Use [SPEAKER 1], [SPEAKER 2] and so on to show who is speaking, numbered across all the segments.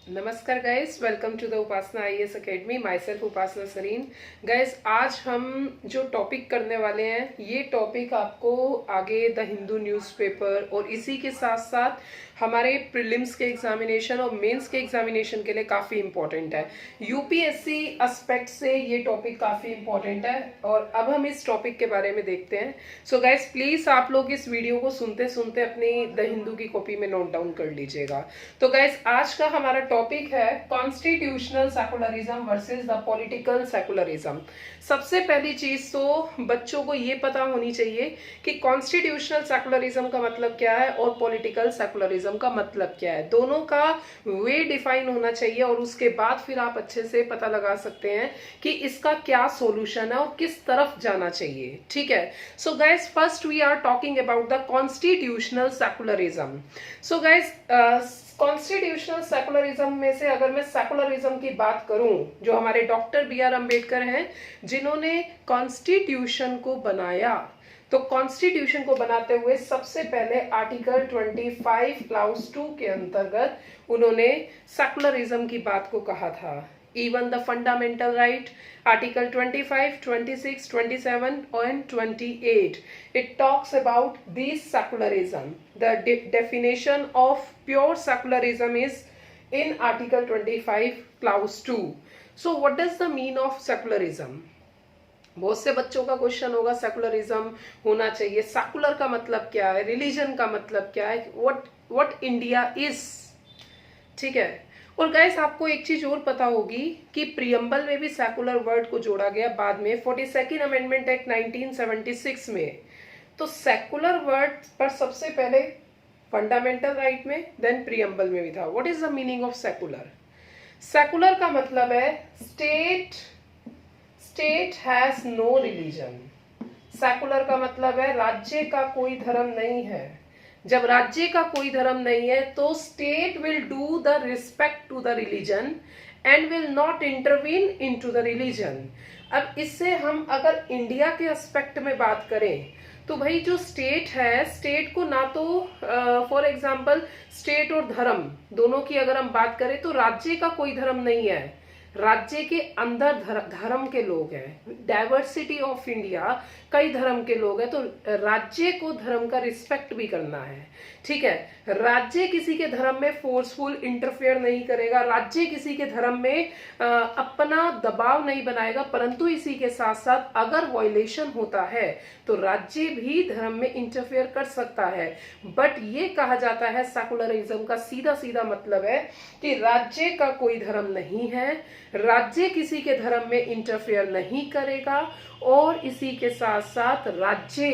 [SPEAKER 1] नमस्कार guys, welcome to the Upasana IAS academy. Myself Upasana Sarin. Guys, आज हम जो टॉपिक करने वाले हैं, ये टॉपिक आपको आगे द हिंदू न्यूज़पेपर और इसी के साथ साथ हमारे प्रीलिम्स के एग्जामिनेशन और मेंस के एग्जामिनेशन के लिए काफ़ी इंपॉर्टेंट है। यूपीएससी एस्पेक्ट से ये टॉपिक काफ़ी इंपॉर्टेंट है और अब हम इस टॉपिक के बारे में देखते हैं। सो गाइस, प्लीज़ आप लोग इस वीडियो को सुनते सुनते अपनी द हिंदू की कॉपी में नोट डाउन कर लीजिएगा। तो गाइस, आज का हमारा टॉपिक है constitutional secularism versus the political secularism. सबसे पहली चीज तो बच्चों को ये पता होनी चाहिए कि कॉन्स्टिट्यूशनल सेकुलरिज्म का मतलब क्या है और पॉलिटिकल सेकुलरिज्म का मतलब क्या है। दोनों का वे डिफाइन होना चाहिए और उसके बाद फिर आप अच्छे से पता लगा सकते हैं कि इसका क्या सॉल्यूशन है और किस तरफ जाना चाहिए। ठीक है। So guys, first we are talking about the constitutional secularism. So guys, constitutional secularism में से अगर मैं सेकुलरिज्म की बात करूं, जो हमारे डॉक्टर बी.आर. अम्बेडकर हैं, जिन्होंने कॉन्स्टिट्यूशन को बनाया, तो कॉन्स्टिट्यूशन को बनाते हुए सबसे पहले आर्टिकल 25 क्लाउज 2 के अंतर्गत उन्होंने सेकुलरिज्म की बात को कहा था। Even the fundamental right, article 25, 26, 27 and 28, it talks about this secularism. The definition of pure secularism is in article 25 clause 2. So what does the mean of secularism? बहुत से बच्चों का क्वेश्चन होगा, सेकुलरिज्म होना चाहिए, सेकुलर का मतलब क्या है, रिलीजन का मतलब क्या है, व्हाट इंडिया इज। ठीक है। और गाइस, आपको एक चीज और पता होगी कि प्रियम्बल में भी सेकुलर वर्ड को जोड़ा गया बाद में 42nd अमेंडमेंट एक्ट 1976 में। तो सेकुलर वर्ड पर सबसे पहले फंडामेंटल राइट में, देन प्रियम्बल में भी था। What is the meaning of secular? Secular का मतलब है state has no religion. Secular का मतलब है राज्य का कोई धर्म नहीं है। जब राज्य का कोई धर्म नहीं है तो state will do the respect to the religion and will not intervene into the religion. अब इससे हम अगर इंडिया के एस्पेक्ट में बात करें तो भाई, जो स्टेट है, स्टेट को ना तो फॉर एग्जांपल स्टेट और धर्म दोनों की अगर हम बात करें तो राज्य का कोई धर्म नहीं है, राज्य के अंदर धर्म के लोग हैं। डाइवर्सिटी ऑफ इंडिया, कई धर्म के लोग हैं, तो राज्य को धर्म का रिस्पेक्ट भी करना है। ठीक है। राज्य किसी के धर्म में फोर्सफुल इंटरफेयर नहीं करेगा, राज्य किसी के धर्म में अपना दबाव नहीं बनाएगा, परंतु इसी के साथ साथ अगर वायलेशन होता है तो राज्य भी धर्म में इंटरफेयर कर सकता है। बट ये कहा जाता है, सेकुलरिज्म का सीधा सीधा मतलब है कि राज्य का कोई धर्म नहीं है, राज्य किसी के धर्म में इंटरफेयर नहीं करेगा और इसी के साथ साथ राज्य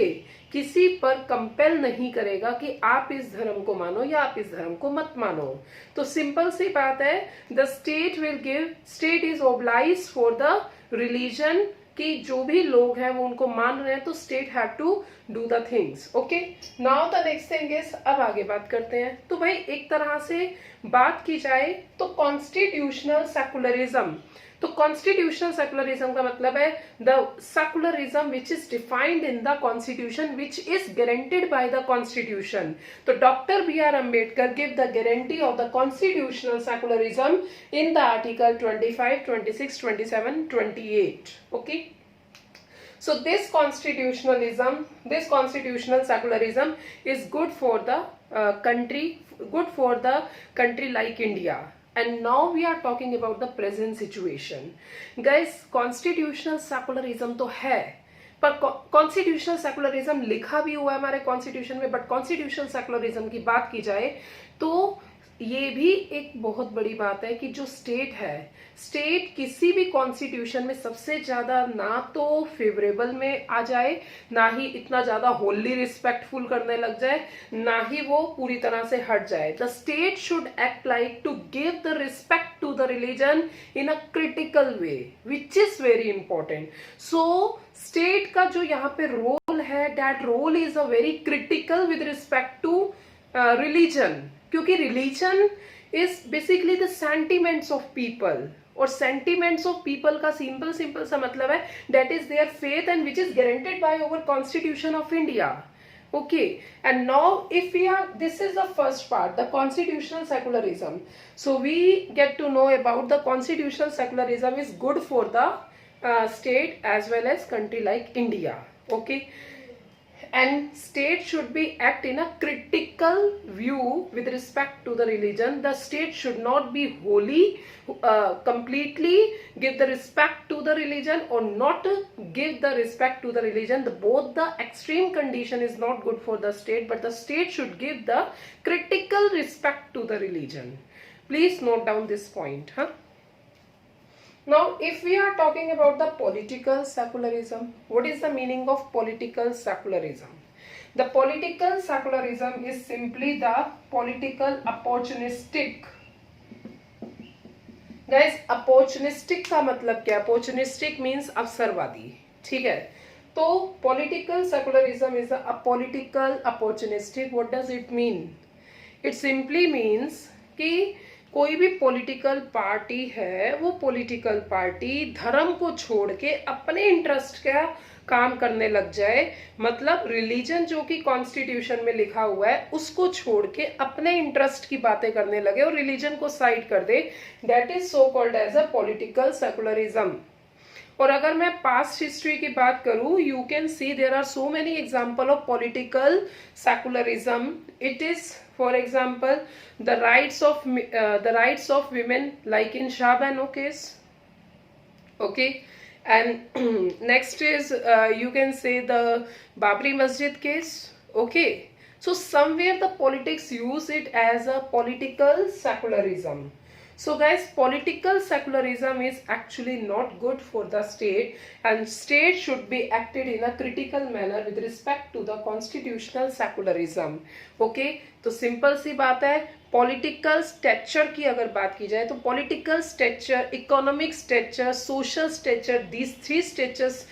[SPEAKER 1] किसी पर कंपेल नहीं करेगा कि आप इस धर्म को मानो या आप इस धर्म को मत मानो। तो सिंपल सी बात है, the state is obliged for the religion, कि जो भी लोग हैं वो उनको मान रहे हैं तो state have to do the things. Okay, now the next thing is, अब आगे बात करते हैं। तो भाई, एक तरह से बात की जाए तो कॉन्स्टिट्यूशनल सेकुलरिज्म, तो कॉन्स्टिट्यूशनल सेकुलरिज्म का मतलब है the secularism which is defined in the constitution which is guaranteed by the constitution. तो doctor B R. Ambedkar give the guarantee of the constitutional secularism in the article 25, 26, 27, 28. Okay. So this constitutional secularism is good for the country like India. And now we are talking about the present situation. Guys, constitutional secularism तो है, पर constitutional secularism लिखा भी हुआ है हमारे constitution में, but constitutional secularism की बात की जाए तो ये भी एक बहुत बड़ी बात है कि जो स्टेट है, स्टेट किसी भी कॉन्स्टिट्यूशन में सबसे ज्यादा ना तो फेवरेबल में आ जाए, ना ही इतना ज्यादा होली रिस्पेक्टफुल करने लग जाए, ना ही वो पूरी तरह से हट जाए। The state should act like to give the respect to the religion in a critical way, which is very important. So state का जो यहाँ पे रोल है, that role is a very critical with respect to religion, क्योंकि religion is basically the sentiments of people, और sentiments of people का simple सा मतलब है that is their faith and which is guaranteed by our constitution of India. Okay, and now if we are, this is the first part, the constitutional secularism. So we get to know about the constitutional secularism is good for the state as well as country like India. Okay, and state should be act in a critical view with respect to the religion. The state should not be wholly completely give the respect to the religion or not give the respect to the religion. Both the extreme condition is not good for the state, but the state should give the critical respect to the religion. Please note down this point. Now, if we are talking about the political secularism, what is the meaning of political secularism? The political secularism is simply the political opportunistic. Guys, opportunistic का मतलब क्या? Opportunistic means अवसरवादी. ठीक है? तो political secularism is a political opportunistic. What does it mean? It simply means कि कोई भी पॉलिटिकल पार्टी है, वो पॉलिटिकल पार्टी धर्म को छोड़ के अपने इंटरेस्ट का काम करने लग जाए. मतलब रिलीजन जो कि कॉन्स्टिट्यूशन में लिखा हुआ है उसको छोड़ के अपने इंटरेस्ट की बातें करने लगे और रिलीजन को साइड कर दे. That is so called as a political secularism. और अगर मैं पास्ट हिस्ट्री की बात करूं, you can see there are so many example of political secularism. It is for example the rights of women like in Shah Bano case. Okay, and next is you can say the Babri Masjid case. Okay, so somewhere the politics use it as a political secularism. So guys, political secularism is actually not good for the state, and state should be acted in a critical manner with respect to the constitutional secularism. Okay, तो simple सी बात है. Political stretcher की अगर बात की जाए तो political stature, economic stature, social stature, these three stages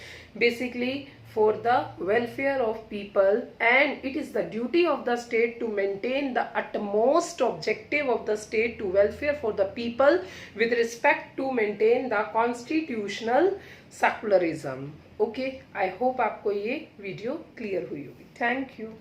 [SPEAKER 1] basically for the welfare of people, and it is the duty of the state to maintain the utmost objective of the state to welfare for the people with respect to maintain the constitutional secularism. Okay, I hope आपको ये video clear हुई होगी. Thank you.